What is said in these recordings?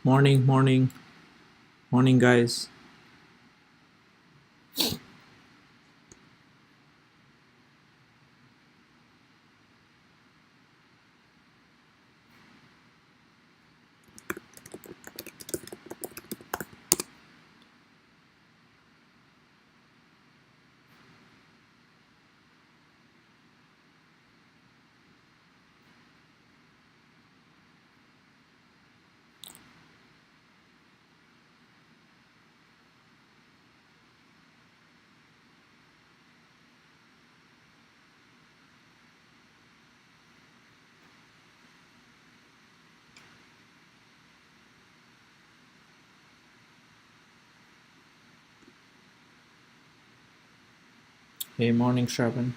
Morning, morning, morning, guys. Hey, morning, Shravan.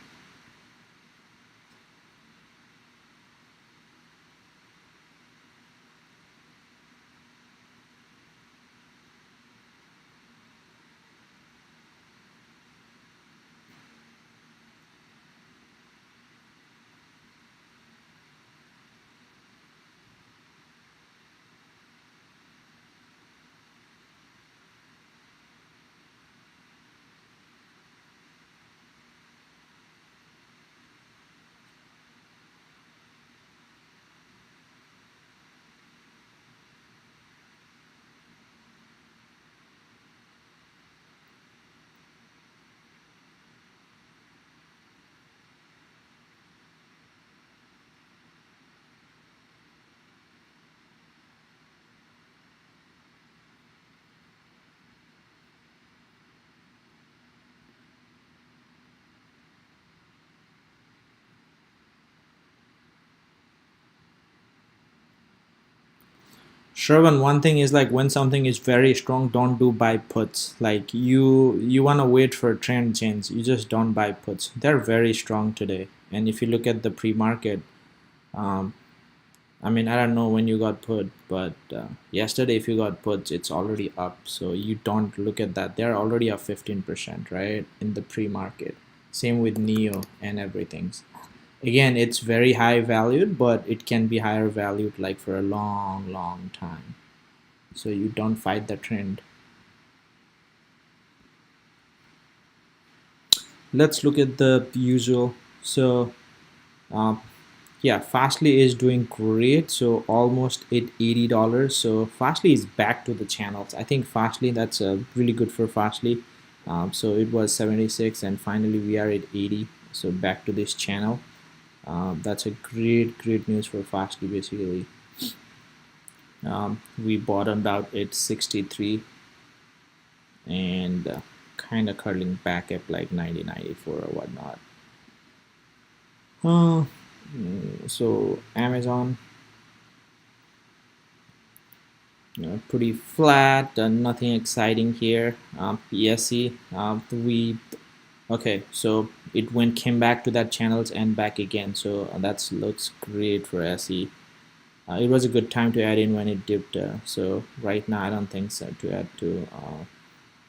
Shravan, one thing is like when something is very strong, don't do buy puts. Like you wanna wait for a trend change. You just don't buy puts. They're very strong today. And if you look at the pre-market, um, I mean, I don't know when you got put, but yesterday if you got puts, it's already up. So you don't look at that. They're already up 15%, right, in the pre-market. Same with NIO and everything. Again, it's very high valued, but it can be higher valued like for a long time. So you don't fight the trend. Let's look at the usual. So uh, yeah, Fastly is doing great. So almost at $80. So Fastly is back to the channels. I think Fastly, that's really good for Fastly. So it was 76 and finally we are at 80. So back to this channel. That's a great news for Fastly basically. We bottomed out at 63 and kind of curling back at like 90, 94 or whatnot. Uh, so Amazon, pretty flat, nothing exciting here. PSE, we okay, so it came back to that channels and back again. So that looks great for SE. It was a good time to add in when it dipped. So right now I don't think so to add to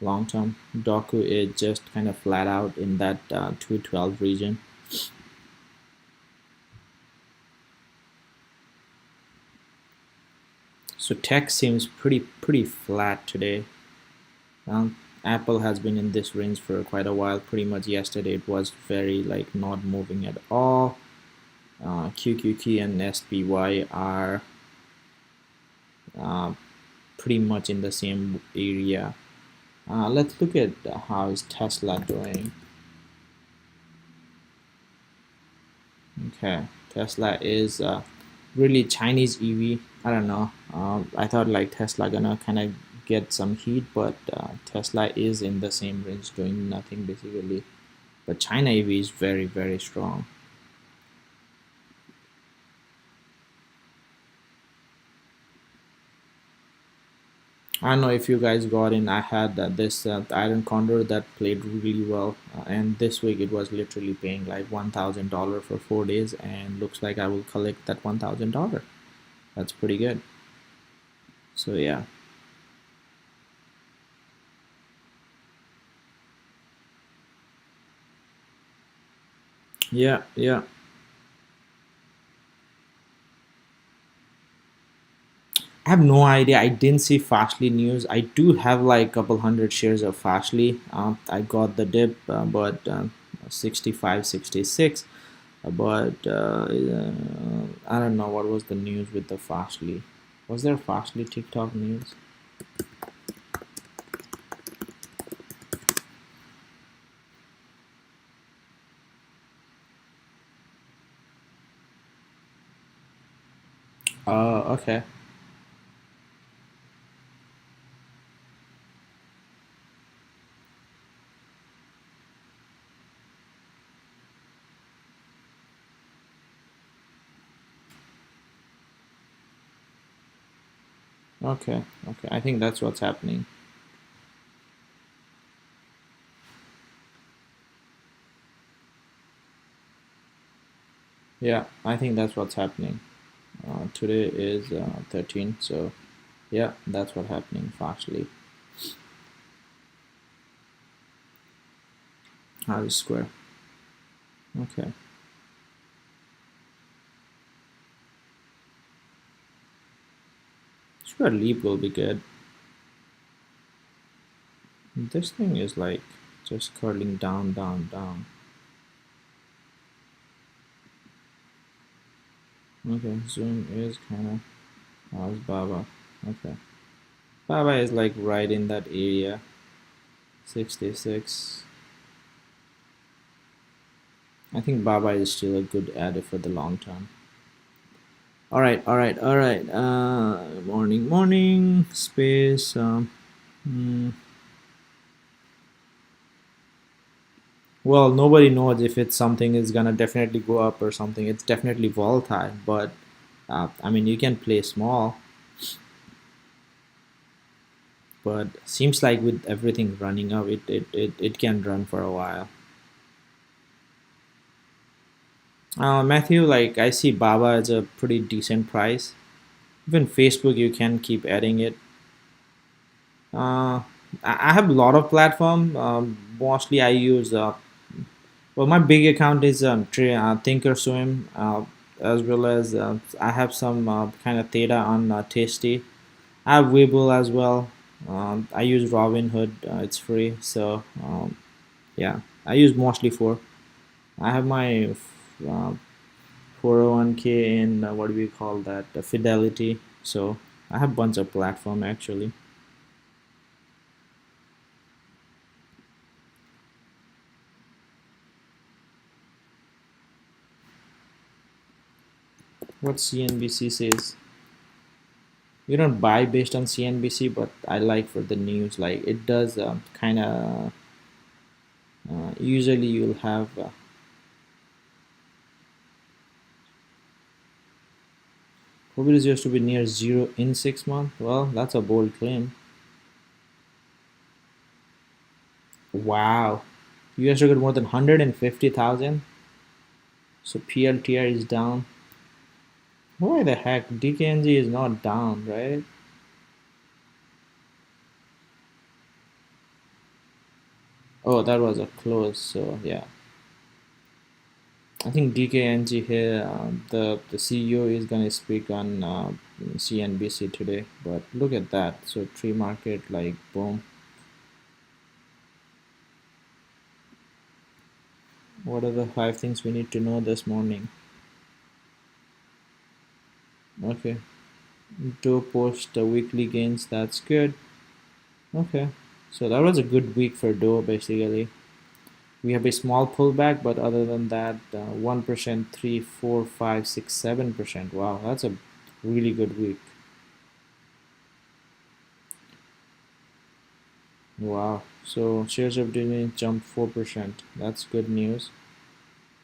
long term. Doku is just kind of flat out in that 212 region. So tech seems pretty flat today. Apple has been in this range for quite a while. Pretty much yesterday it was very like not moving at all. QQQ and SPY are uh, pretty much in the same area. Let's look at how is Tesla doing. Okay, Tesla is really Chinese EV. I don't know. I thought like Tesla gonna kind of get some heat, but Tesla is in the same range, doing nothing basically. But China EV is very strong. I don't know if you guys got in. I had this Iron Condor that played really well, and this week it was literally paying like $1,000 for 4 days, and looks like I will collect that $1,000. That's pretty good. So yeah, yeah. have no idea. I didn't see Fastly news. I do have like a couple hundred shares of Fastly. I got the dip, but 65, 66. But I don't know what was the news with the Fastly. Was there Fastly TikTok news? Okay. Okay. Okay. I think that's what's happening. Yeah, I think that's what's happening. Today is 13, so yeah, that's what's happening. Fastly. R square. Okay. Sure, leap will be good. This thing is like just curling down, down, down. Okay, zoom is kind of. How's Baba? Okay. Baba is like right in that area. 66. I think Baba is still a good add for the long term. All right, all right, all right. Morning, morning. Space. Hmm. Well, nobody knows if it's something is gonna definitely go up or something. It's definitely volatile, but I mean, you can play small, but seems like with everything running up, it can run for a while. Matthew, like I see Baba as a pretty decent price. Even Facebook, you can keep adding it. Uh, I have a lot of platform. Mostly I use well, my big account is Thinkorswim, as well as I have some kind of data on Tasty. I have Webull as well. I use Robinhood. It's free, so yeah, I use mostly four. I have my 401k in what do we call that? Fidelity. So I have bunch of platform actually. What CNBC says? We don't buy based on CNBC, but I like for the news. Like it does kind of. Usually you'll have COVID is used to be near zero in 6 months. Well, that's a bold claim. Wow, US got more than 150,000. So PLTR is down. Why the heck? DKNG is not down, right? Oh, that was a close. So yeah, I think DKNG here. The CEO is gonna speak on CNBC today. But look at that. So tree market like boom. What are the 5 things we need to know this morning? Okay, Dow post the weekly gains. That's good. Okay, so that was a good week for Dow basically. We have a small pullback, but other than that, 1%, 3, 4, 5, 6, 7%. Wow, that's a really good week. Wow. So shares of Disney jumped 4%. That's good news.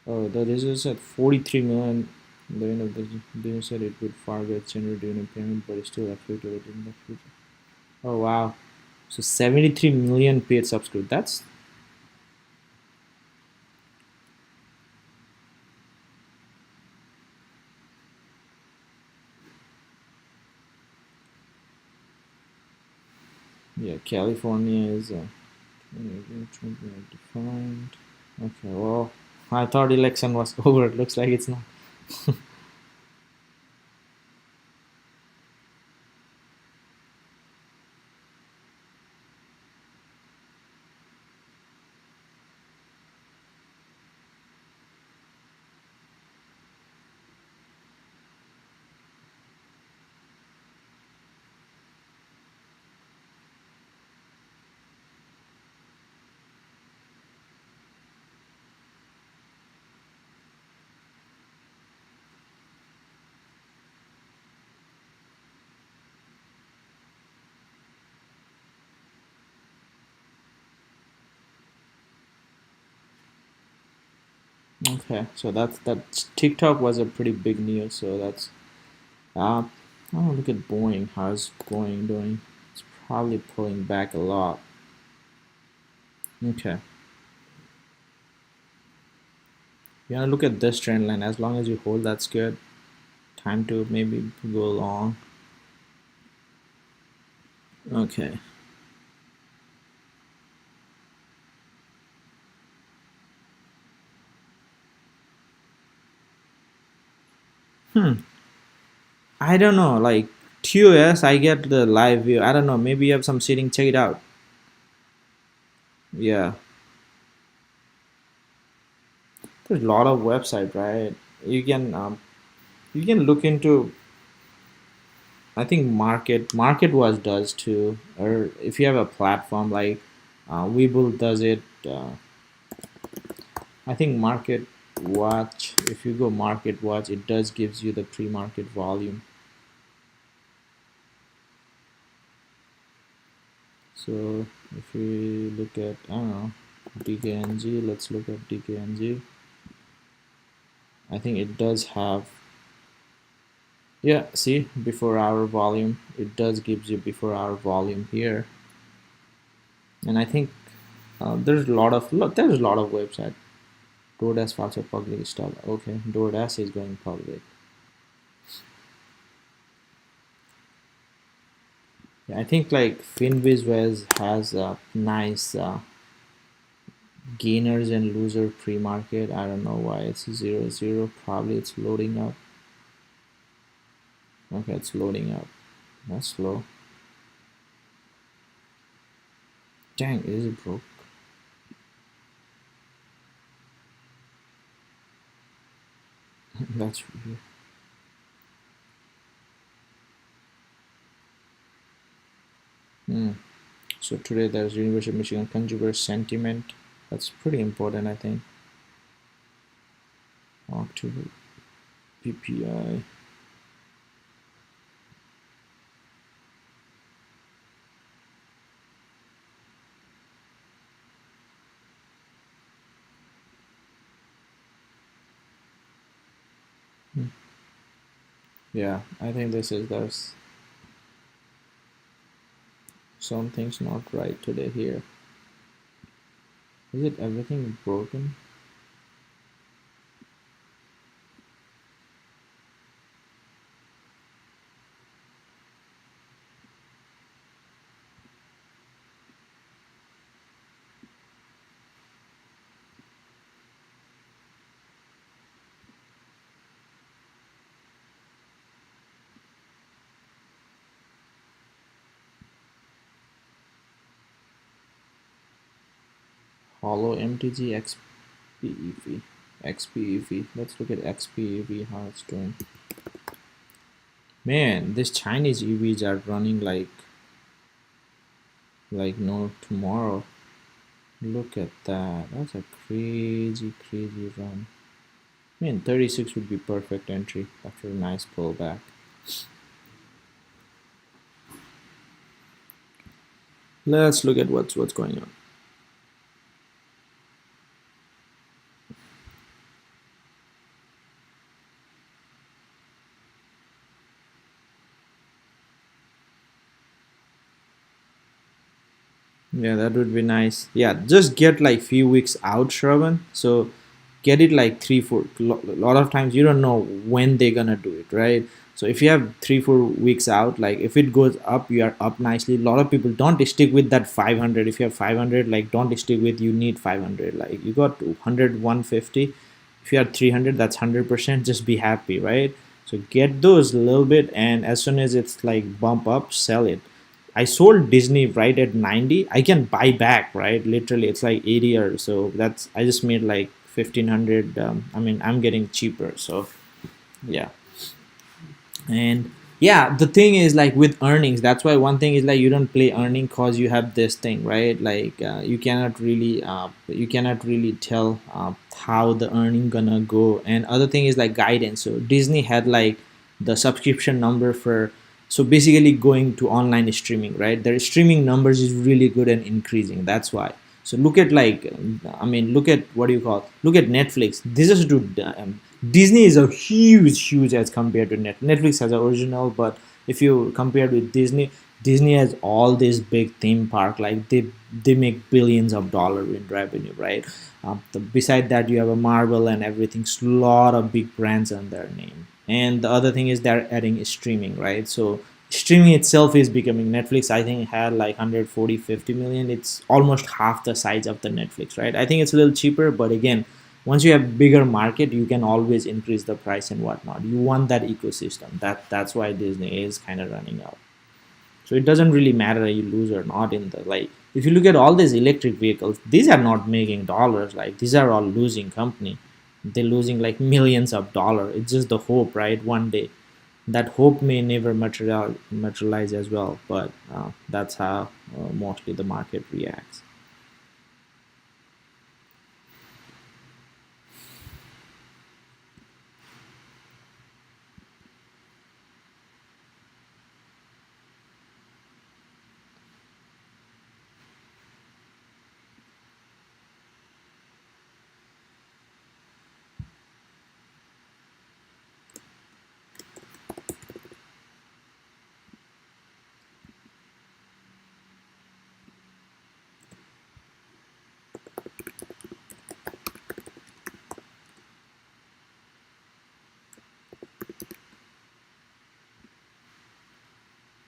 Oh, the results at 43 million. The end of the business said it would forgo its general dividend payment, but it still affected in the future. Oh wow. So 73 million paid subscribers. That's yeah. California is defined. Okay. Well, I thought election was over. It looks like it's not. Okay, so that TikTok was a pretty big news. So that's oh, look at Boeing. How's Boeing doing? It's probably pulling back a lot. Okay, you wanna look at this trend line. As long as you hold, that's good. Time to maybe go long. Okay. I don't know. Like TOS, I get the live view. I don't know. Maybe you have some setting. Check it out. Yeah, there's a lot of website, right? You can look into. I think MarketWatch does too, or if you have a platform like Webull does it. I think MarketWatch. If you go MarketWatch, it does gives you the pre-market volume. So if we look at I don't know DKNG, let's look at DKNG. I think it does have, yeah, see, before hour volume, it does gives you before hour volume here. And I think there's a lot of website. DoorDash also public stuff. Okay, DoorDash is going public. Yeah, I think like FinViz has a nice gainers and loser pre-market. I don't know why it's 0 0. Probably it's loading up. Okay, it's loading up. That's slow. Dang, is it broke? That's weird. So today there's University of Michigan consumer sentiment. That's pretty important, I think. October PPI. Yeah, I think there's something's not right today here. Is it everything broken? Hollow MTG XPEV. XPEV. Let's look at XPEV, how it's doing. Man, these Chinese EVs are running like no tomorrow. Look at that. That's a crazy, crazy run. Man, 36 would be perfect entry after a nice pullback. Let's look at what's going on. Yeah, that would be nice. Yeah, just get like few weeks out, Shravan. So get it like 3 4. A lot of times you don't know when they're gonna do it, right? So if you have 3 4 weeks out, like if it goes up, you are up nicely. A lot of people don't stick with that 500. If you have 500, like don't stick with you need 500. Like you got 100 150. If you have 300, that's 100%. Just be happy, right? So get those a little bit, and as soon as it's like bump up, sell it. I sold Disney right at 90. I can buy back, right? Literally, it's like 80 or so. That's I just made like 1500. I mean, I'm getting cheaper, so yeah. And yeah, the thing is like with earnings, that's why one thing is like you don't play earning cause you have this thing, right? Like you cannot really tell how the earning gonna go. And other thing is like guidance. So Disney had like the subscription number for, so basically going to online streaming, right? Their streaming numbers is really good and increasing. That's why. So look at like, I mean, look at what do you call? Look at Netflix. This is to Disney is a huge as compared to Netflix has an original, but if you compare with Disney, Disney has all these big theme park. Like they make billions of dollars in revenue, right? Beside that, you have a Marvel and everything. Lot of big brands on their name. And the other thing is they're adding streaming, right? So streaming itself is becoming, Netflix I think had like 140-50 million. It's almost half the size of the Netflix, right? I think it's a little cheaper, but again, once you have bigger market, you can always increase the price and whatnot. You want that ecosystem. That's why Disney is kind of running out. So it doesn't really matter you lose or not in the, like, if you look at all these electric vehicles, these are not making dollars. Like, these are all losing company. They're losing like millions of dollars. It's just the hope, right? One day that hope may never materialize as well, but that's how mostly the market reacts.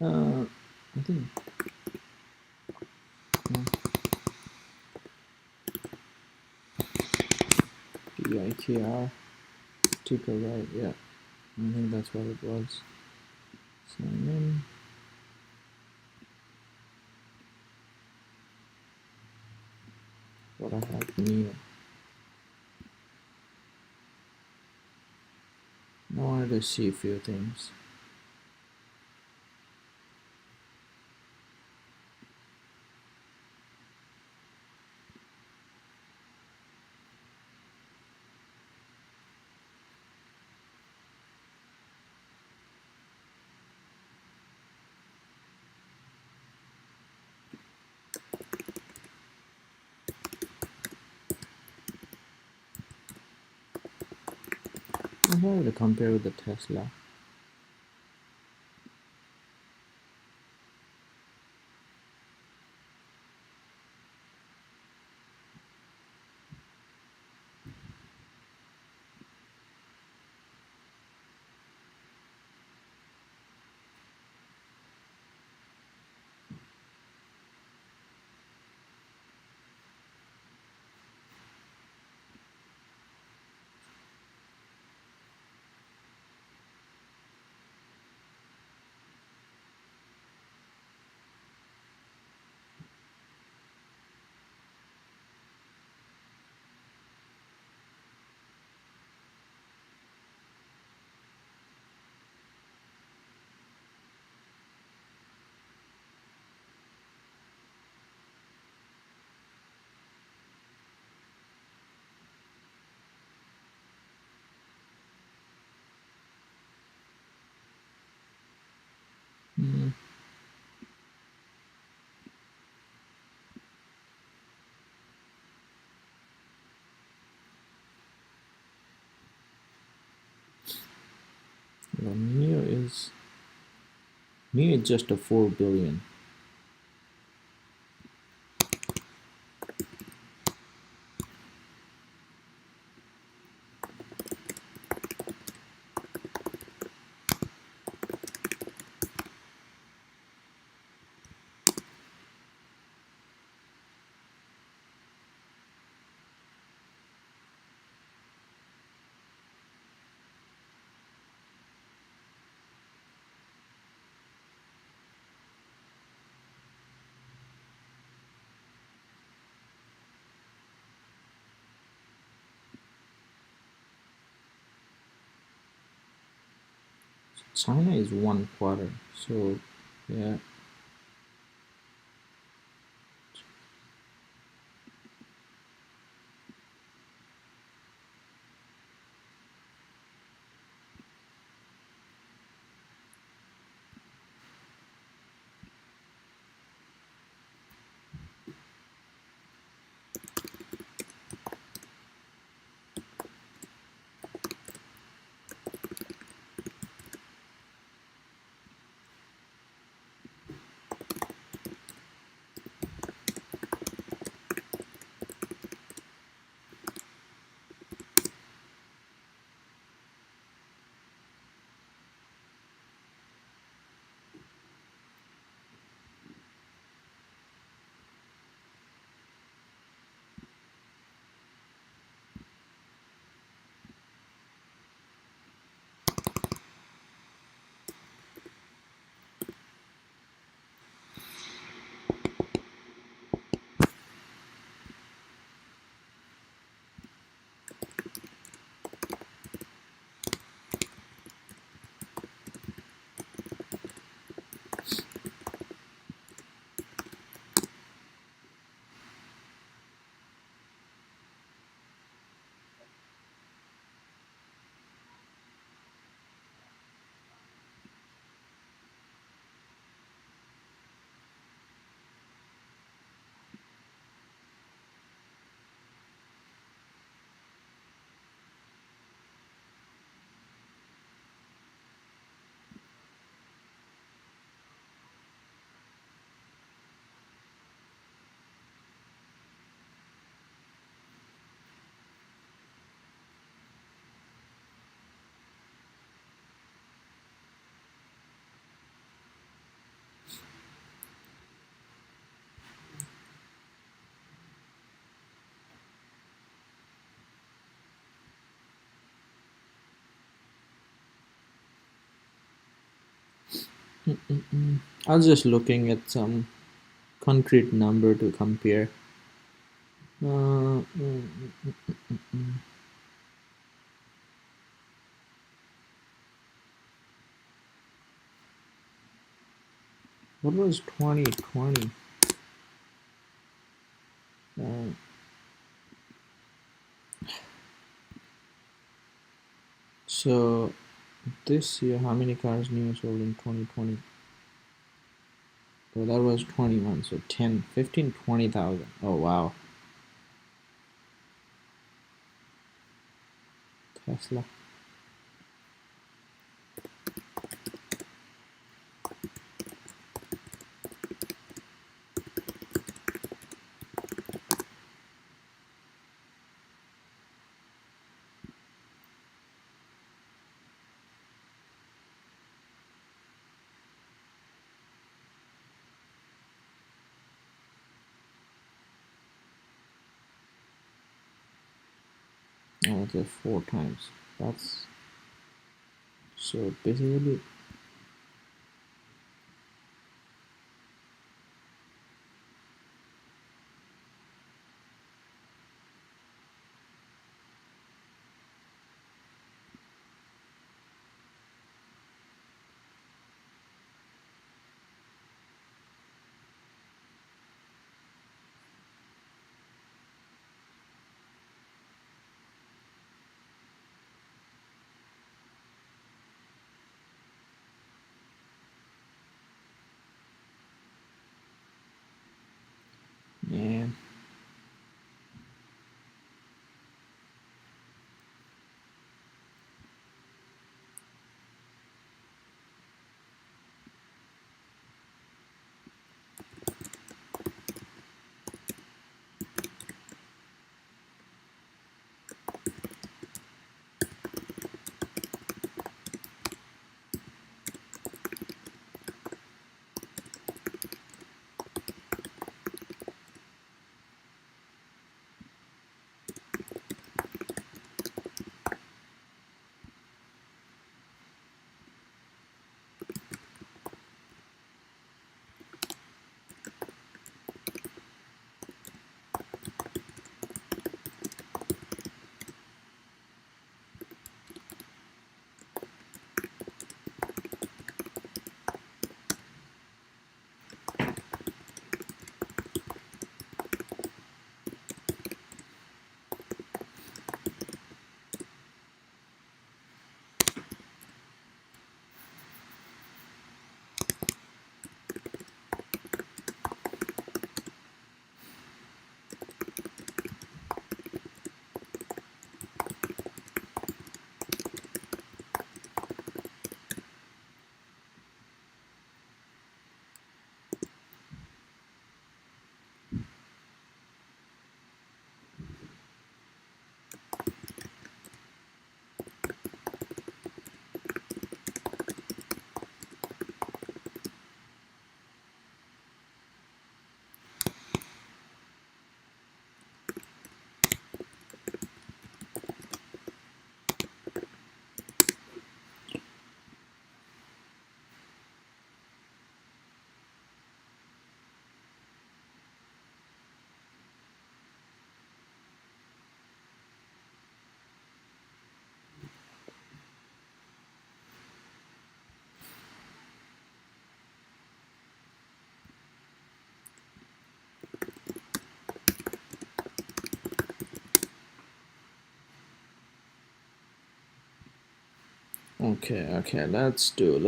I think PIKR ticker, right? Yeah, I think that's what it was. Sign in. What I have NIO. I wanted to see a few things. I wanted to compare with the Tesla. Mm. Well, NIO is just a 4 billion. China is 1 quarter. So yeah. I was just looking at some concrete number to compare. Uh, mm, what was 2020? Uh, so this year, how many cars NIO sold in 2020? Well, that was 21, so 10, 15, 20,000. Oh, wow. Tesla. Oh, that's 4 times. That's so basically. Yeah. Okay, let's do.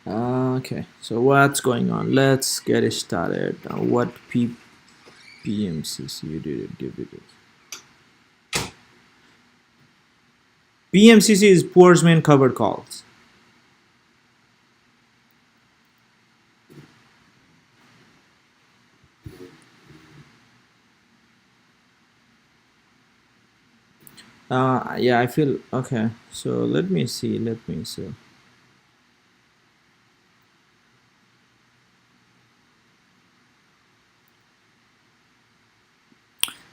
Okay, so what's going on? Let's get it started. What PMCC did it give it? PMCC is Poor's main covered calls. Yeah, I feel okay. So let me see.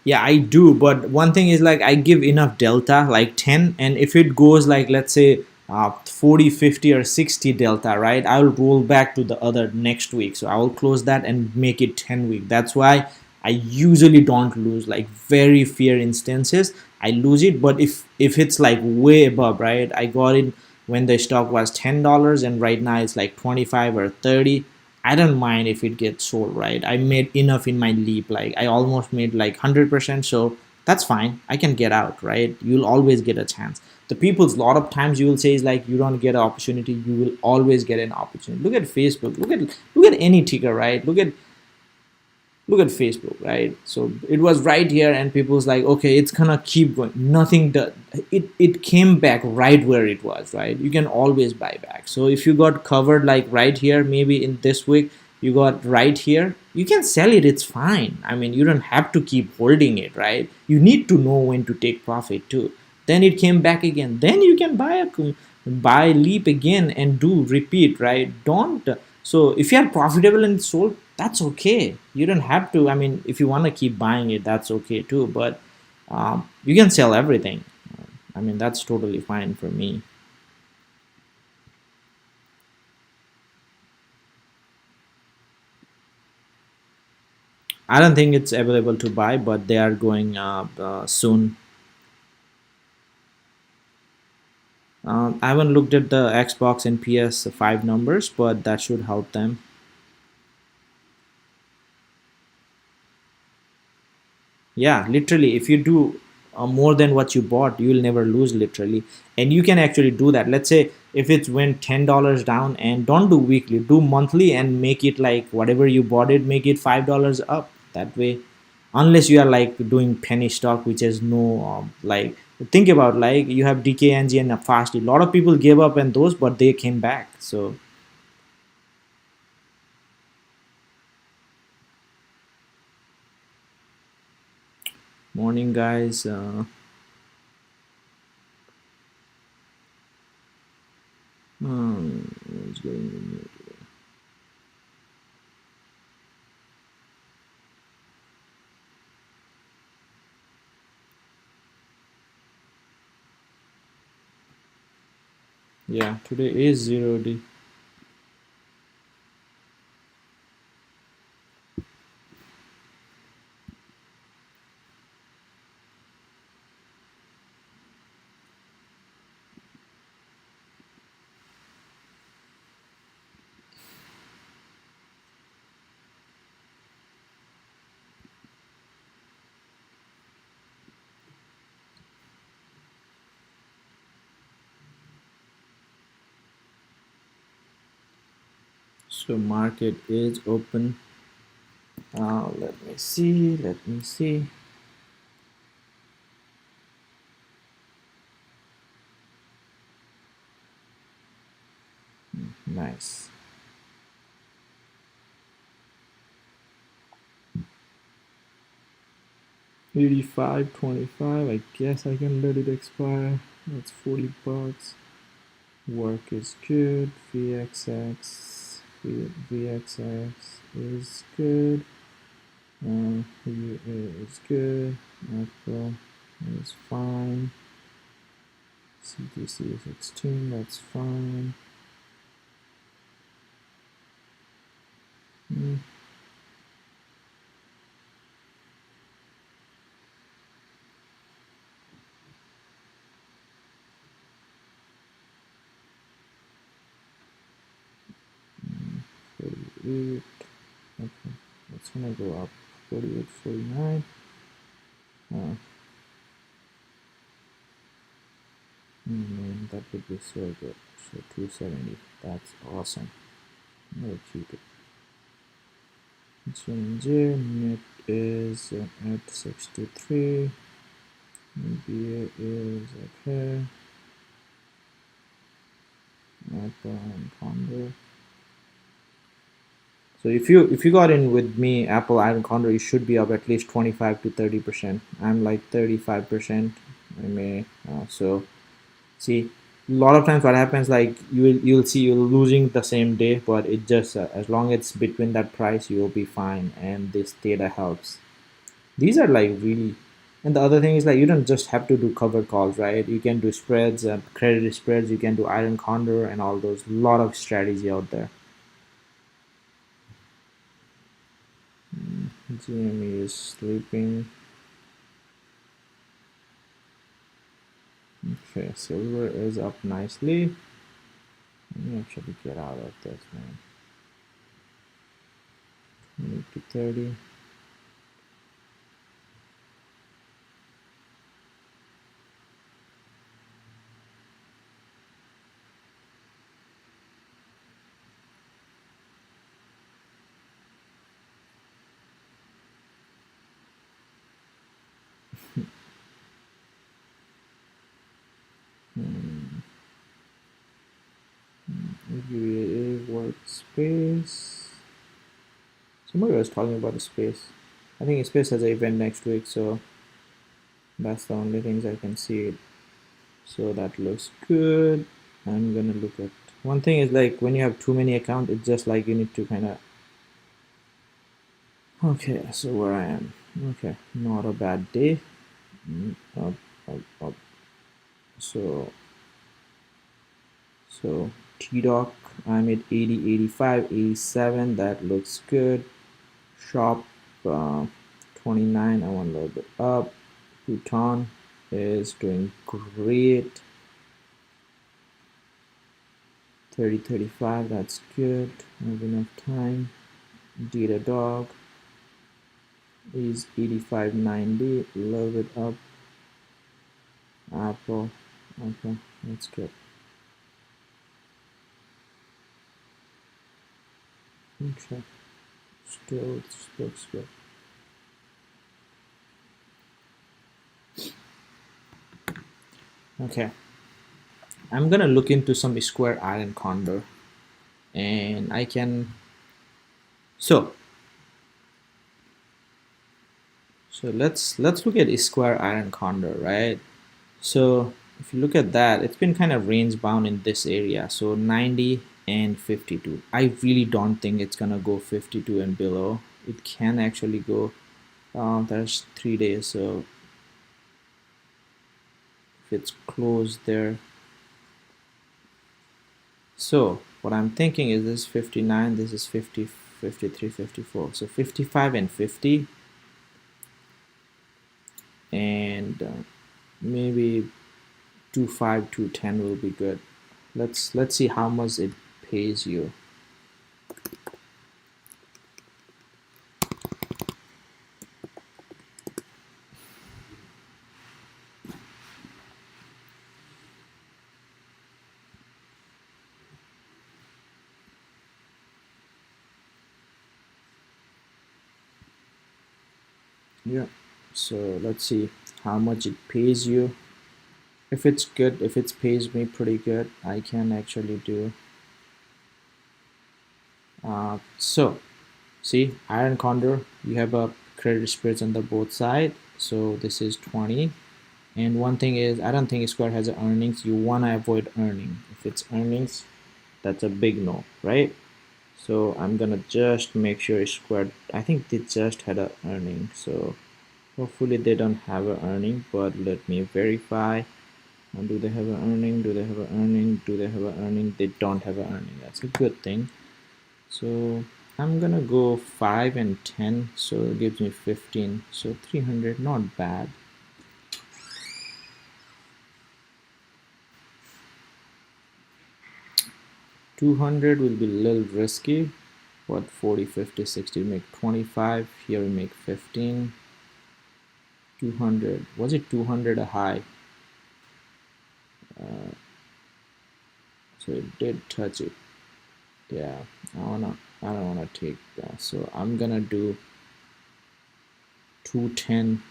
Yeah, I do, but one thing is like I give enough delta, like 10, and if it goes like let's say 40, 50, or 60 delta, right? I'll roll back to the other next week. So I will close that and make it 10 week. That's why I usually don't lose, like very few instances I lose it. But if it's like way above, right? I got it when the stock was $10 and right now it's like 25 or 30. I don't mind if it gets sold, right? I made enough in my leap. Like I almost made like 100%. So that's fine. I can get out, right? You'll always get a chance. The people's a lot of times you will say is like you don't get an opportunity. You will always get an opportunity. Look at Facebook. Look at any ticker, right? Look at Facebook, right? So it was right here and people was like, okay, it's gonna keep going. Nothing does. It came back right where it was, right? You can always buy back. So if you got covered like right here, maybe in this week you got right here, you can sell it. It's fine. I mean, you don't have to keep holding it, right? You need to know when to take profit too. Then it came back again. Then you can buy leap again and do repeat, right? Don't. So if you are profitable and sold, that's okay. You don't have to. I mean, if you want to keep buying it, that's okay too. But you can sell everything. I mean, that's totally fine for me. I don't think it's available to buy, but they are going soon. I haven't looked at the Xbox and PS5 numbers, but that should help them. Yeah, literally, if you do more than what you bought, you will never lose, literally. And you can actually do that. Let's say if it's went $10 down, and don't do weekly, do monthly and make it like whatever you bought it, make it $5 up. That way, unless you are like doing penny stock, which has no like, think about like you have DKNG and Fast. A lot of people gave up and those, but they came back. So morning guys. It's going. Yeah, today is 0D. So market is open. Let me see. Let me see. Nice. 85.25. I guess I can let it expire. That's $40. Work is good. VXX is good. UA is good. Apple is fine. CTC is 16. That's fine. Mm. Mm. 48. Okay, that's gonna go up. 48, 49. Man, that would be so good. So 270. That's awesome. I'll keep it. J net is at 63. BA is okay. Apple and Condor. So if you got in with me, Apple and Condor, you should be up at least 25 to 30%. I'm like 35%. I may so see, a lot of times what happens, like you'll see you're losing the same day, but it just as long as it's between that price, you'll be fine, and this data helps. These are like really, and the other thing is like you don't just have to do covered calls, right? You can do spreads, credit spreads, you can do iron condor and all those. Lot of strategy out there. GME is sleeping. Okay, silver is up nicely. Let me actually get out of this, man. 20 to 30. UAA workspace. Somebody was talking about the space. I think space has an event next week, so that's the only things I can see it. So that looks good. I'm gonna look at one thing is like when you have too many accounts, it's just like you need to kind of. Okay, so where I am. Okay, not a bad day. Up, up, up. So T-Doc, I'm at 80, 85, 87. That looks good. Shop 29, I want a little bit up. Bhutan is doing great. 30, 35, that's good. I have enough time. Data Dog is 85, 90, a little bit up. Apple, okay, that's good. Okay, still looks good. Okay, I'm gonna look into some square iron condor, and I can. So let's look at square iron condor, right? So if you look at that, it's been kind of range bound in this area. So 90 and 52. I really don't think it's gonna go 52 and below. It can actually go. There's 3 days, so if it's closed there. So what I'm thinking is this 59, this is 50, 53, 54. So 55 and 50, and maybe 25, 210 will be good. Let's see how much it pays you. Yeah, so let's see how much it pays you. If it's good, if it pays me pretty good, I can actually do. So see, iron condor, you have a credit spreads on the both side. So this is 20. And one thing is, I don't think Square has earnings. You want to avoid earning. If it's earnings, that's a big no, right? So I'm gonna just make sure Square. I think they just had a earning. So hopefully they don't have an earning. But let me verify. Do they have an earning? Do they have an earning? Do they have an earning? They don't have an earning. That's a good thing. So I'm gonna go 5 and 10. So it gives me 15. So 300, not bad. 200 will be a little risky. What, 40, 50, 60, we make 25. Here we make 15. 200, was it 200 a high? So it did touch it. Yeah, I don't wanna take that. So I'm gonna do 210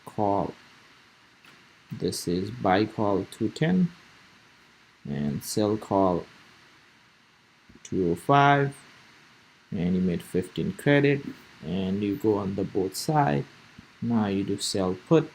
call. This is buy call 210 and sell call 205, and you made 15 credit, and you go on the both side. Now you do sell put